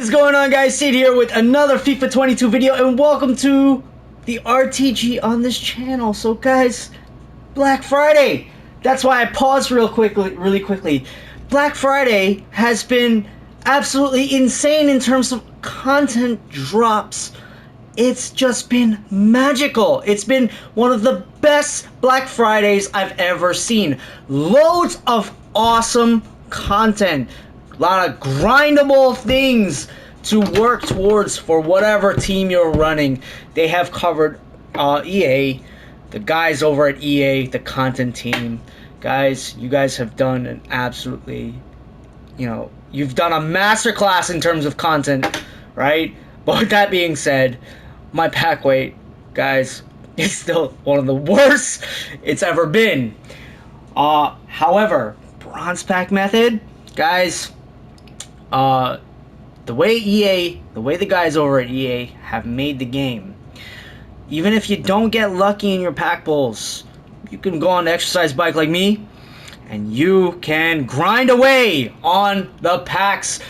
What's going on, guys? Sid here with another FIFA 22 video, and welcome to the RTG on this channel. So guys, Black Friday, that's why I paused really quickly. Black Friday has been absolutely insane in terms of content drops. It's just been magical. It's been one of the best Black Fridays I've ever seen. Loads of awesome content. A lot of grindable things to work towards for whatever team you're running. They have covered EA, the guys over at EA, the content team. Guys, you guys have done an absolutely, you've done a masterclass in terms of content, right? But with that being said, my pack weight, guys, is still one of the worst it's ever been. However, bronze pack method, guys, the way the guys over at EA have made the game, even if you don't get lucky in your pack pulls, you can go on the exercise bike like me, and you can grind away on the packs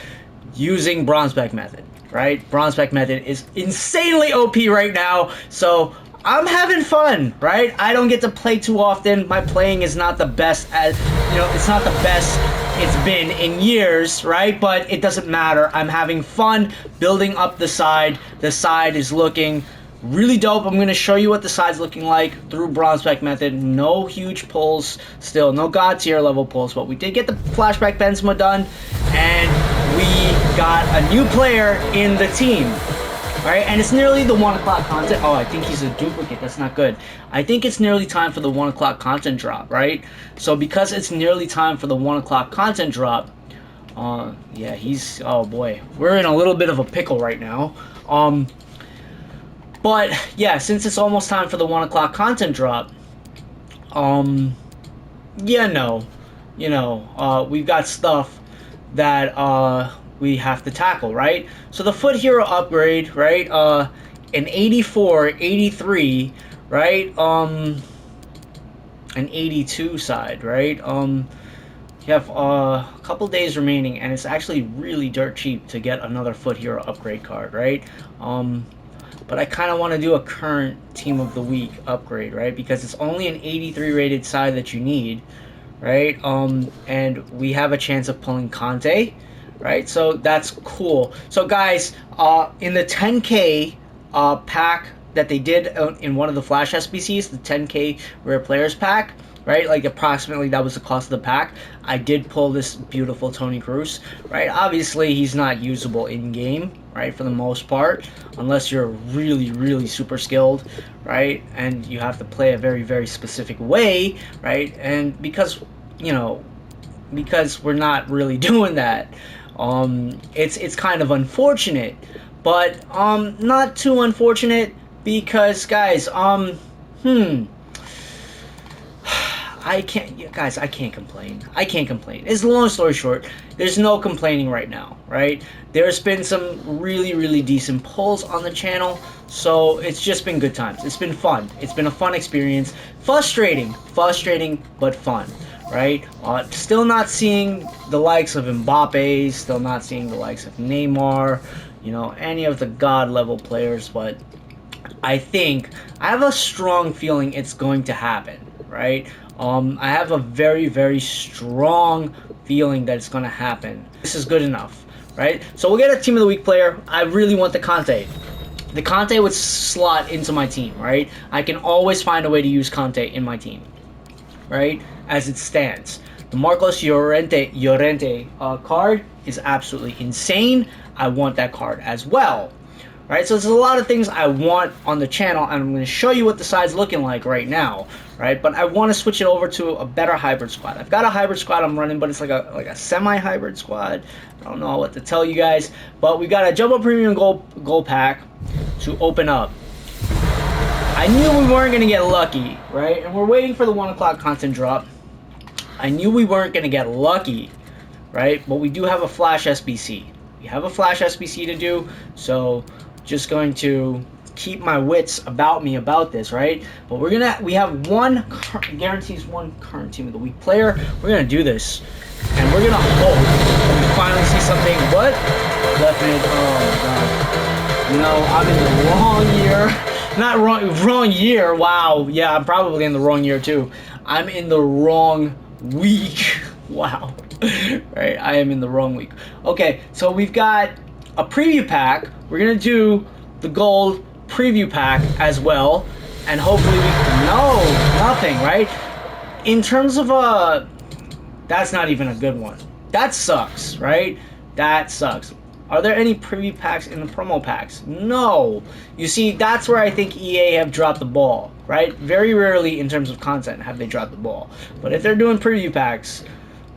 using bronze pack method, right? Bronze pack method is insanely OP right now, so I'm having fun, right? I don't get to play too often. My playing is not the best it's not the best it's been in years, right? But it doesn't matter. I'm having fun building up the side. The side is looking really dope. I'm going to show you what the side's looking like through bronze pack method. No huge pulls, still no god tier level pulls, but we did get the Flashback Benzema done, and we got a new player in the team. Alright, and it's nearly the 1 o'clock content. Oh, I think he's a duplicate. That's not good. I think it's nearly time for the 1 o'clock content drop, right? So because it's nearly time for the 1 o'clock content drop, yeah, he's, oh boy, we're in a little bit of a pickle right now. But yeah, since it's almost time for the 1 o'clock content drop, yeah, we've got stuff that we have to tackle, right? So the foot hero upgrade, right? An 84, 83, right? An 82 side, right? You have a couple days remaining, and it's actually really dirt cheap to get another foot hero upgrade card, right? But I kind of want to do a current team of the week upgrade, right? Because it's only an 83 rated side that you need, right? And we have a chance of pulling Conte, right? So that's cool. So guys, in the 10k pack that they did in one of the Flash SBCs, the 10k rare players pack, right? Like approximately that was the cost of the pack. I did pull this beautiful Toni Kroos, right? Obviously he's not usable in game, right? For the most part, unless you're really, really super skilled, right? And you have to play a very, very specific way, right? And because we're not really doing that, it's kind of unfortunate, but not too unfortunate, because guys, I can't complain. It's the long story short, there's no complaining right now, right? There's been some really, really decent pulls on the channel, so it's just been good times. It's been fun. It's been a fun experience. Frustrating, but fun, right? Still not seeing the likes of Mbappe, still not seeing the likes of Neymar, any of the god level players, but I have a strong feeling it's going to happen, right? I have a very, very strong feeling that it's going to happen. This is good enough, right? So we'll get a team of the week player. I really want the Conte. The Conte would slot into my team, right? I can always find a way to use Conte in my team, right? As it stands. The Marcos Llorente card is absolutely insane. I want that card as well, right? So there's a lot of things I want on the channel, and I'm going to show you what the side's looking like right now, right? But I want to switch it over to a better hybrid squad. I've got a hybrid squad I'm running, but it's like a semi-hybrid squad. I don't know what to tell you guys, but we got a Jumbo Premium Gold pack to open up. I knew we weren't going to get lucky, right? And we're waiting for the 1 o'clock content drop. I knew we weren't going to get lucky, right? But we do have a Flash SBC. We have a Flash SBC to do, so just going to keep my wits about me about this, right? But we have guarantees one current team of the week player. We're gonna do this, and we're gonna hope we finally see something. What? Left mid. Oh my god. You know, I'm in the wrong year. Not wrong year. Wow. Yeah, I'm probably in the wrong year too. I'm in the wrong week. Wow. Right, I am in the wrong week. Okay, so we've got a preview pack. We're gonna do the gold preview pack as well, and hopefully we no nothing, right? In terms of that's not even a good one. That sucks, right? That sucks. Are there any preview packs in the promo packs? No. You see, that's where I think EA have dropped the ball, right? Very rarely in terms of content have they dropped the ball. But if they're doing preview packs,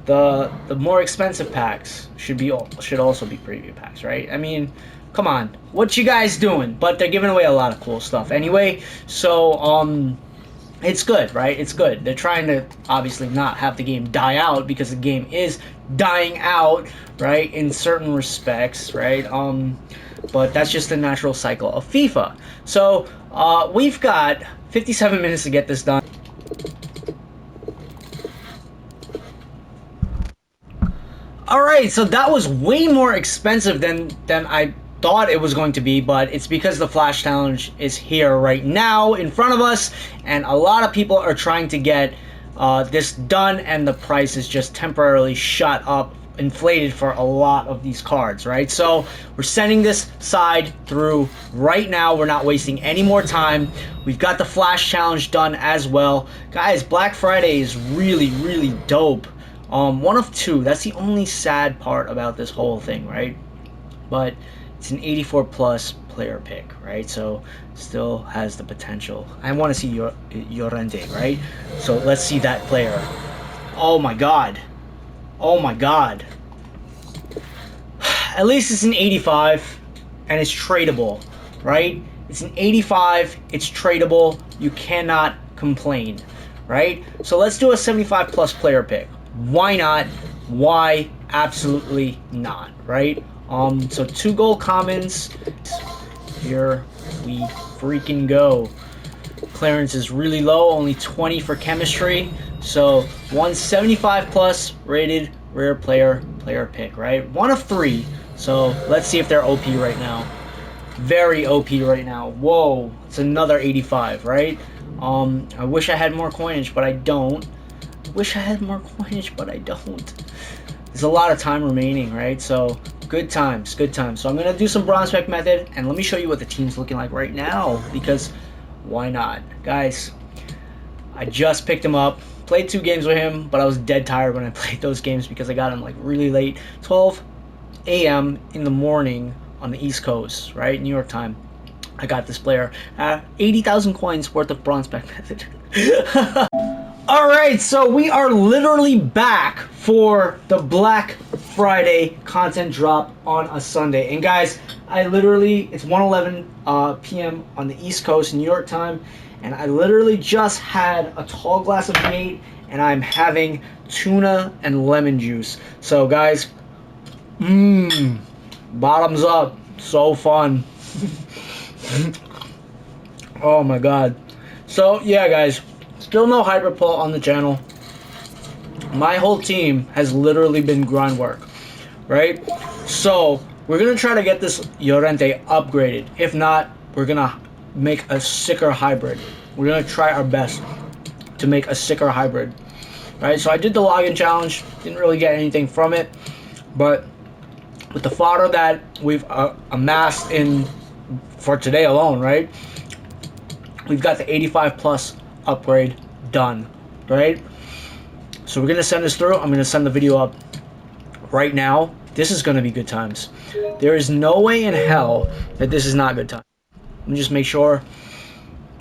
the more expensive packs should also be preview packs, right? I mean, come on. What you guys doing? But they're giving away a lot of cool stuff anyway. So, it's good, right? It's good. They're trying to obviously not have the game die out because the game is dying out, right? In certain respects, right? But that's just the natural cycle of FIFA. So we've got 57 minutes to get this done. All right, so that was way more expensive than I thought it was going to be, but it's because the Flash Challenge is here right now in front of us, and a lot of people are trying to get this done, and the price is just temporarily shot up, inflated for a lot of these cards, right? So we're sending this side through right now. We're not wasting any more time. We've got the Flash Challenge done as well. Guys, Black Friday is really, really dope. One of two. That's the only sad part about this whole thing, right? But it's an 84 plus player pick, right? So still has the potential. I want to see Llorente, right? So let's see that player. Oh my god. Oh my god. At least it's an 85 and it's tradable, right? It's an 85, it's tradable. You cannot complain, right? So let's do a 75 plus player pick. Why not? Why absolutely not, right? So 2 gold commons. Here we freaking go. Clearance is really low, only 20 for chemistry. So 175 plus rated rare player pick, right? 1 of 3. So let's see if they're OP right now. Very OP right now. Whoa, it's another 85, right? I wish I had more coinage, but I don't. Wish I had more coinage, but I don't. There's a lot of time remaining, right? So good times, good times. So I'm gonna do some bronze spec method, and let me show you what the team's looking like right now, because why not? Guys, I just picked him up, played 2 games with him, but I was dead tired when I played those games because I got him like really late, 12 a.m. in the morning on the East Coast, right? New York time. I got this player at 80,000 coins worth of bronze spec method. Alright, so we are literally back for the Black Friday content drop on a Sunday. And guys, it's 1:11 p.m. on the East Coast, New York time, and I literally just had a tall glass of V8, and I'm having tuna and lemon juice. So guys, bottoms up, so fun. Oh my god. So yeah guys, still no hyper pull on the channel. My whole team has literally been grind work, right? So we're gonna try to get this Llorente upgraded. If not, we're gonna make a sicker hybrid. We're gonna try our best to make a sicker hybrid, right? So I did the login challenge, didn't really get anything from it, but with the fodder that we've amassed in for today alone, right? We've got the 85 plus upgrade done, right? So we're gonna send this through. I'm gonna send the video up right now. This is gonna be good times. There is no way in hell that this is not good time. Let me just make sure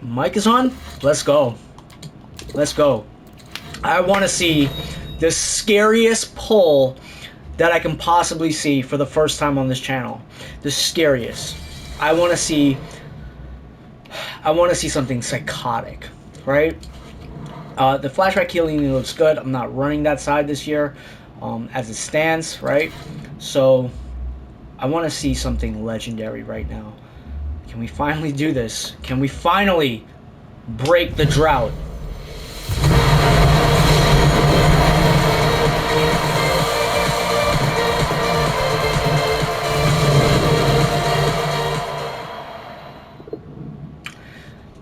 mic is on. Let's go. Let's go. I want to see the scariest pull that I can possibly see for the first time on this channel. The scariest. I want to see something psychotic, right? The flashback healing looks good. I'm not running that side this year as it stands, right? So I want to see something legendary right now. Can we finally do this? Can we finally break the drought?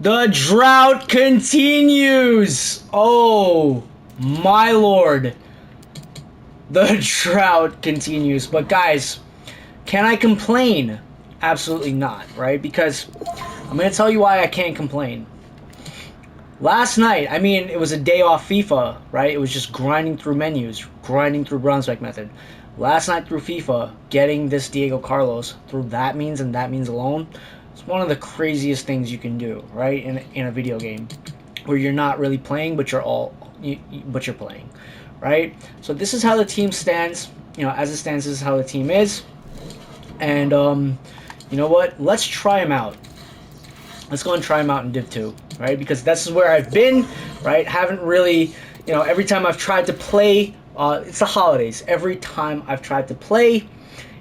The drought continues. Oh, my lord. The drought continues. But guys, can I complain? Absolutely not, right? Because I'm going to tell you why I can't complain. Last night, I mean, it was a day off FIFA, right? It was just grinding through menus, grinding through Brunswick method. Last night through FIFA, getting this Diego Carlos through that means and that means alone, it's one of the craziest things you can do, right? In a video game, where you're not really playing, but you're playing, right? So this is how the team stands. You know, as it stands, this is how the team is. And you know what? Let's try him out. Let's go and try him out in Div 2, right? Because this is where I've been, right? Haven't really, you know, every time I've tried to play, it's the holidays. Every time I've tried to play,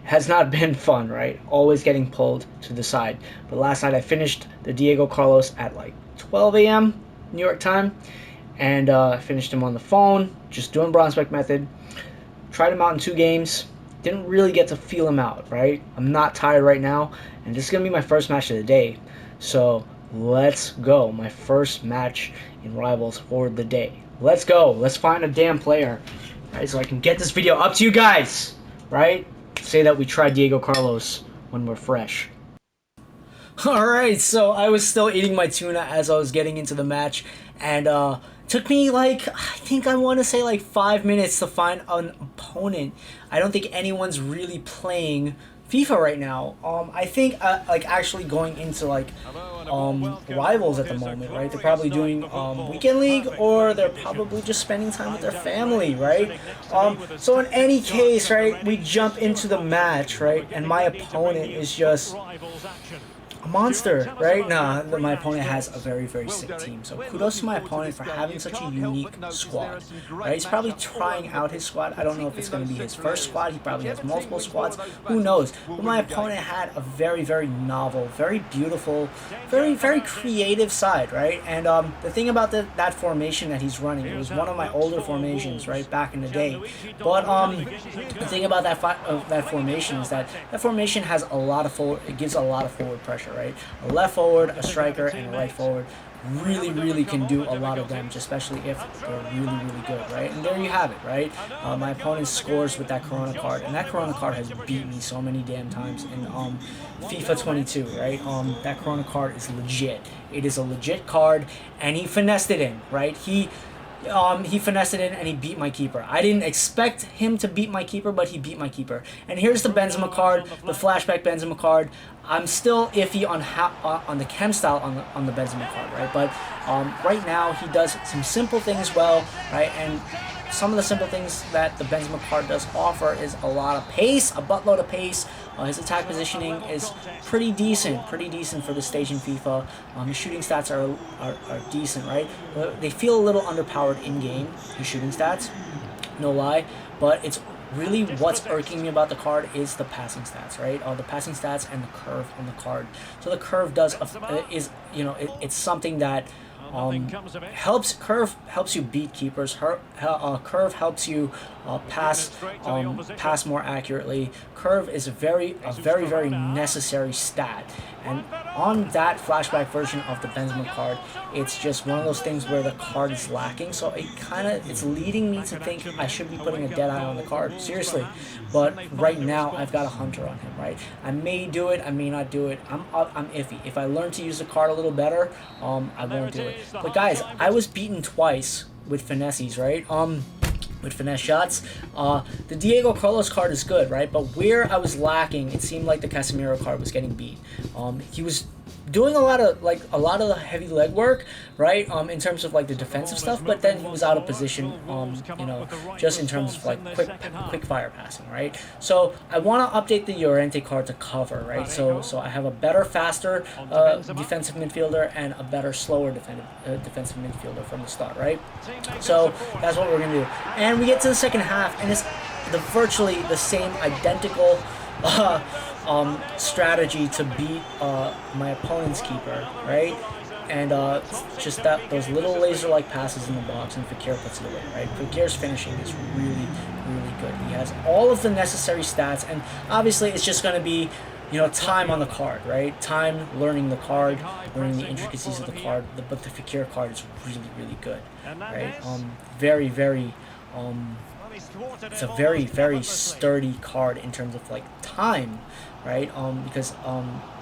has not been fun, right? Always getting pulled to the side. But last night I finished the Diego Carlos at like 12 a.m. New York time, and finished him on the phone, just doing Brunswick method. Tried him out in 2 games. Didn't really get to feel him out, right? I'm not tired right now, and this is going to be my first match of the day. So let's go. My first match in Rivals for the day. Let's go. Let's find a damn player, right? So I can get this video up to you guys, right? Say that we tried Diego Carlos when we're fresh. Alright, so I was still eating my tuna as I was getting into the match, and took me like, I think I want to say like 5 minutes to find an opponent. I don't think anyone's really playing FIFA right now. I think like actually going into like Rivals at the moment, right? They're probably doing weekend league, or they're probably just spending time with their family, right? So in any case, right, we jump into the match, right, and my opponent is just a monster, right? Nah, my opponent has a very, very sick team. So kudos to my opponent for having such a unique squad, right? He's probably trying out his squad. I don't know if it's going to be his first squad. He probably has multiple squads. Who knows? But my opponent had a very, very novel, very beautiful, very, very creative side, right? And the thing about that formation that he's running, it was one of my older formations, right, back in the day. But the thing about that formation is that formation has a lot of forward. It gives a lot of forward pressure, right? A left forward, a striker, and a right forward really can do a lot of damage, especially if they're really good, right? And there you have it, right? My opponent scores with that Corona card, and that Corona card has beat me so many damn times in FIFA 22, right? That Corona card is legit. It is a legit card, and he finessed it in, right? He finessed it in and he beat my keeper. I didn't expect him to beat my keeper, but he beat my keeper. And here's the Benzema card, the Flashback Benzema card. I'm still iffy on the chem style on the Benzema card, right? But right now he does some simple things well, right? And some of the simple things that the Benzema card does offer is a lot of pace, a buttload of pace. His attack positioning is pretty decent for the stage in FIFA. His shooting stats are decent, right? They feel a little underpowered in game, his shooting stats, no lie. But it's really what's irking me about the card is the passing stats, right? The passing stats and the curve on the card. So the curve it's something that curve helps you beat keepers. Curve helps you pass more accurately. Curve is a very necessary stat, and on that flashback version of the Benzema card, it's just one of those things where the card is lacking. So it's leading me to think I should be putting a dead eye on the card, seriously. But right now I've got a hunter on him, right? I may do it, I may not do it. I'm iffy. If I learn to use the card a little better, I won't do it. But guys, I was beaten twice with finesses, right? With finesse shots. The Diego Carlos card is good, right? But where I was lacking, it seemed like the Casemiro card was getting beat. He was doing a lot of the heavy leg work, right? In terms of like the defensive stuff, but then he was out of position, just in terms of like quick fire passing, right? So I want to update the Llorente card to cover, right? So I have a better, faster defensive midfielder and a better, slower defensive midfielder from the start, right? So that's what we're gonna do. And we get to the second half, and it's virtually the same identical strategy to beat my opponent's keeper, right? And just those little laser-like passes in the box, and Fekir puts it away, right? Fekir's finishing is really good. He has all of the necessary stats, and obviously it's just going to be time on the card, right? Time learning the card, learning the intricacies of the card. But the Fekir card is really, really good, right? Very, very, it's a very, very sturdy card in terms of like time, right? Because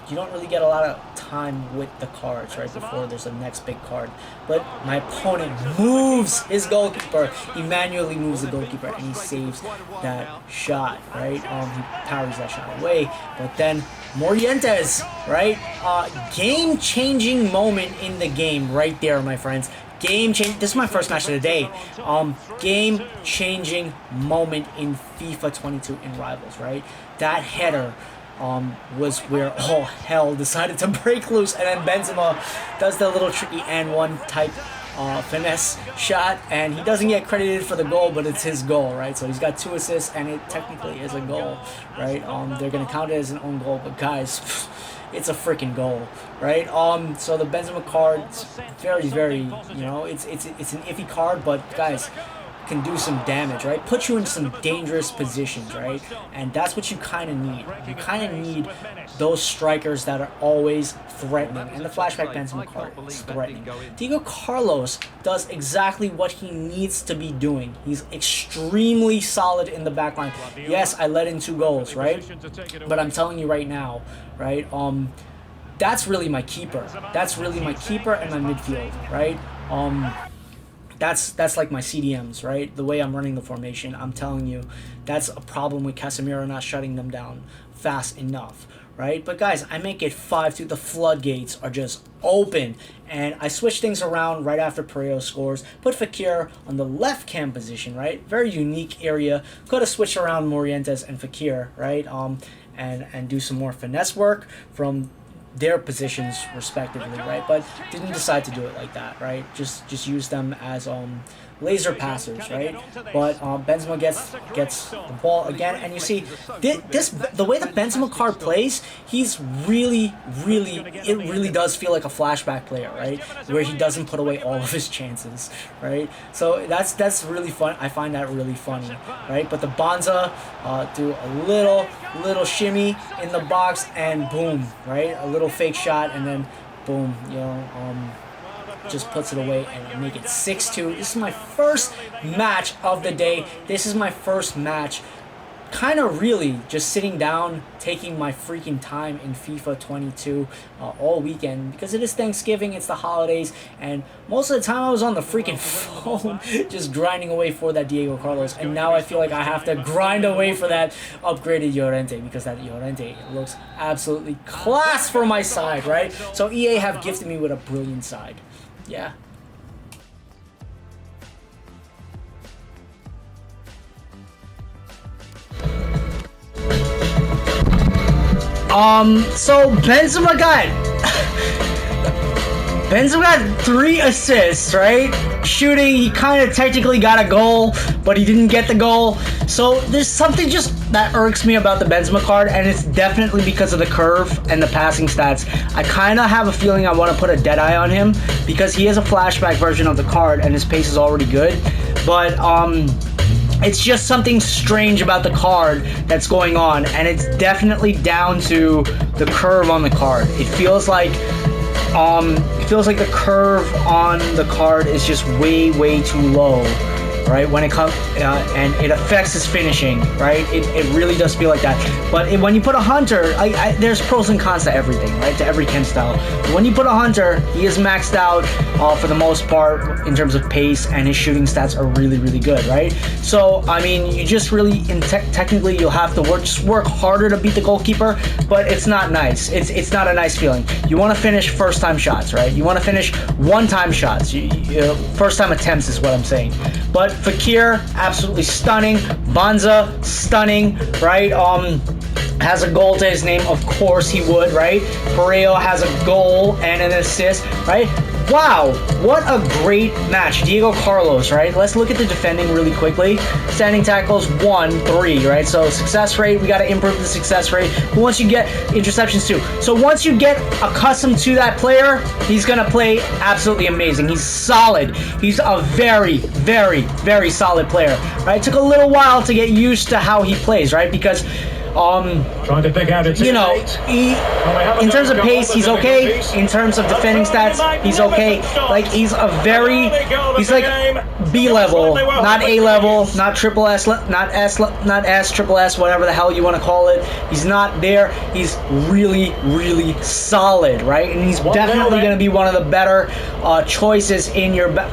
you don't really get a lot of time with the cards right before there's a next big card. But my opponent moves his goalkeeper. He manually moves the goalkeeper and he saves that shot, right? He parries that shot away. But then Morientes, right? Game-changing moment in the game right there, my friends. This is my first match of the day. Game-changing moment in FIFA 22 in Rivals, right? That header was where all hell decided to break loose, and then Benzema does the little tricky and one type finesse shot, and he doesn't get credited for the goal, but it's his goal, right? So he's got 2 assists, and it technically is a goal, right? They're gonna count it as an own goal, but guys, it's a freaking goal, right? So the Benzema card's very, very, it's an iffy card, but guys, can do some damage, right? Put you in some dangerous positions, right? And that's what you kind of need. You kind of need those strikers that are always threatening. And the Flashback Benzema card is threatening. Diego Carlos does exactly what he needs to be doing. He's extremely solid in the back line. Yes, I let in 2 goals, right? But I'm telling you right now, right? That's really my keeper. That's really my keeper and my midfield, right? That's like my CDMs, right? The way I'm running the formation, I'm telling you, that's a problem with Casemiro not shutting them down fast enough, right? But guys, I make it 5-2. The floodgates are just open, and I switch things around right after Pereiro scores. Put Fekir on the left cam position, right? Very unique area. Could have switched around Morientes and Fekir, right? And do some more finesse work from their positions respectively, right? But didn't decide to do it like that, right? Just use them as laser passers, right? But Benzema gets the ball again, and you see the way the Benzema card plays, he's really does feel like a flashback player, right? Where he doesn't put away all of his chances, right? So that's really fun. I find that really funny, right? But the Bonza do a little shimmy in the box, and boom, right? A little fake shot, and then boom, just puts it away and make it 6-2. This is my first match of the day. This is my first match kind of really just sitting down, taking my freaking time in FIFA 22 all weekend, because it is Thanksgiving, it's the holidays, and most of the time I was on the freaking phone just grinding away for that Diego Carlos, and now I feel like I have to grind away for that upgraded Llorente, because that Llorente looks absolutely class for my side, right? So EA have gifted me with a brilliant side. Yeah. So Benzema got 3 assists, right? Shooting, he kind of technically got a goal, but he didn't get the goal. So there's something just that irks me about the Benzema card, and it's definitely because of the curve and the passing stats. I kind of have a feeling I want to put a dead eye on him, because he is a flashback version of the card, and his pace is already good. But it's just something strange about the card that's going on, and it's definitely down to the curve on the card. It feels like the curve on the card is just way too low, right? When it comes and it affects his finishing, right? It really does feel like that. But when you put a hunter, there's pros and cons to everything, right? To every chem style. But when you put a hunter, he is maxed out for the most part in terms of pace, and his shooting stats are really good, right? So I mean, you just really technically you'll have to work harder to beat the goalkeeper, but it's not nice. It's not a nice feeling. You want to finish first time shots, right? You want to finish one time shots. First time attempts is what I'm saying. But Fekir, absolutely stunning. Bonza, stunning, right? Has a goal to his name, of course he would, right? Pereiro has a goal and an assist, right? Wow, what a great match. Diego Carlos, right? Let's look at the defending really quickly. Standing tackles, 1-3, right? So success rate, we got to improve the success rate. But once you get interceptions too. So once you get accustomed to that player, he's going to play absolutely amazing. He's solid. He's a very solid player, right? It took a little while to get used to how he plays, right? Because Trying to pick out a you know, in terms of pace, he's okay. In terms of defending stats, he's okay. Like, he's like B level, not A level, not triple S, not S, triple S, whatever the hell you want to call it. He's not there. He's really, really solid, right? And he's definitely going to be one of the better choices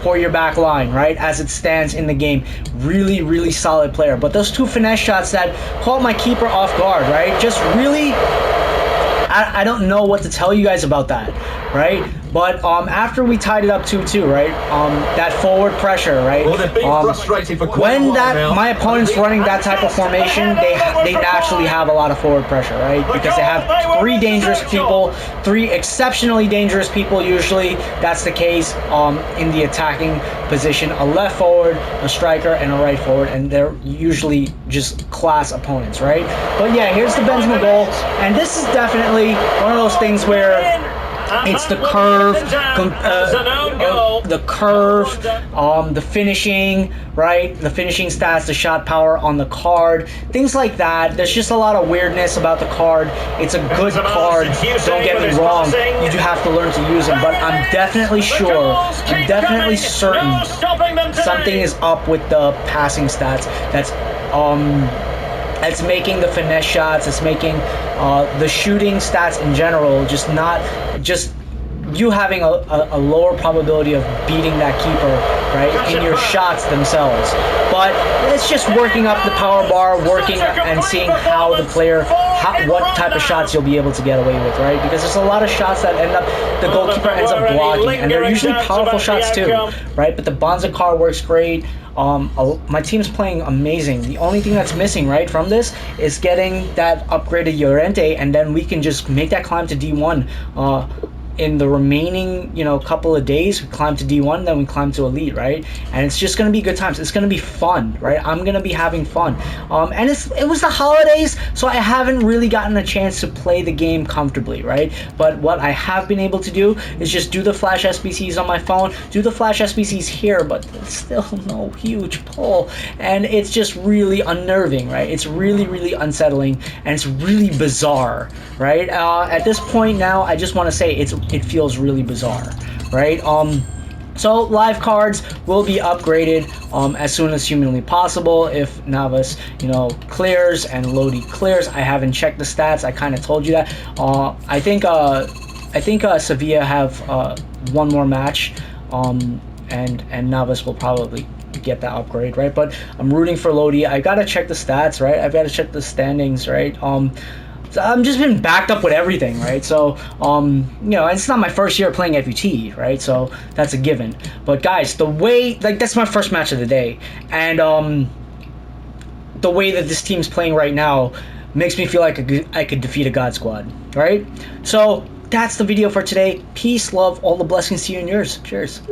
for your back line, right? As it stands in the game, really, really solid player. But those two finesse shots that caught my keeper off guard, right? Just really, I don't know what to tell you guys about that, right? But after we tied it up 2-2, right? That forward pressure, right? Well, they've been frustrated for quite when a while now. my opponent's running that type of formation, they naturally have a lot of forward pressure, right? Because they have three dangerous people, three exceptionally dangerous people usually. That's the case in the attacking position. A left forward, a striker, and a right forward, and they're usually just class opponents, right? But yeah, here's the Benzema goal, and this is definitely one of those things where it's the curve, the finishing, right? The finishing stats, the shot power on the card, things like that. There's just a lot of weirdness about the card. It's a good card, don't get me wrong. You do have to learn to use them, but I'm definitely sure, I'm definitely certain something is up with the passing stats. It's making the finesse shots, it's making the shooting stats in general just you having a lower probability of beating that keeper, right, in your shots themselves. But it's just working up the power bar, working and seeing how the player, what type of shots you'll be able to get away with, right? Because there's a lot of shots that the goalkeeper ends up blocking, and they're usually powerful shots too, right? But the Bonza card works great. My team's playing amazing. The only thing that's missing, right, from this is getting that upgraded Llorente, and then we can just make that climb to D1. In the remaining, couple of days, we climb to D1, then we climb to Elite, right? And it's just going to be good times. It's going to be fun, right? I'm going to be having fun. And it was the holidays, so I haven't really gotten a chance to play the game comfortably, right? But what I have been able to do is just do the Flash SBCs on my phone, do the Flash SBCs here, but it's still no huge pull. And it's just really unnerving, right? It's really, really unsettling, and it's really bizarre, right? At this point now, I just want to say it feels really bizarre, right? So live cards will be upgraded as soon as humanly possible if Navas, clears and Lodi clears. I haven't checked the stats. I kind of told you that. I think Sevilla have one more match, and Navas will probably get that upgrade, right? But I'm rooting for Lodi. I gotta check the stats, right? I've got to check the standings, right? So I've just been backed up with everything, right? So, it's not my first year playing FUT, right? So that's a given. But guys, that's my first match of the day. And the way that this team's playing right now makes me feel like I could defeat a God Squad, right? So that's the video for today. Peace, love, all the blessings to you and yours. Cheers.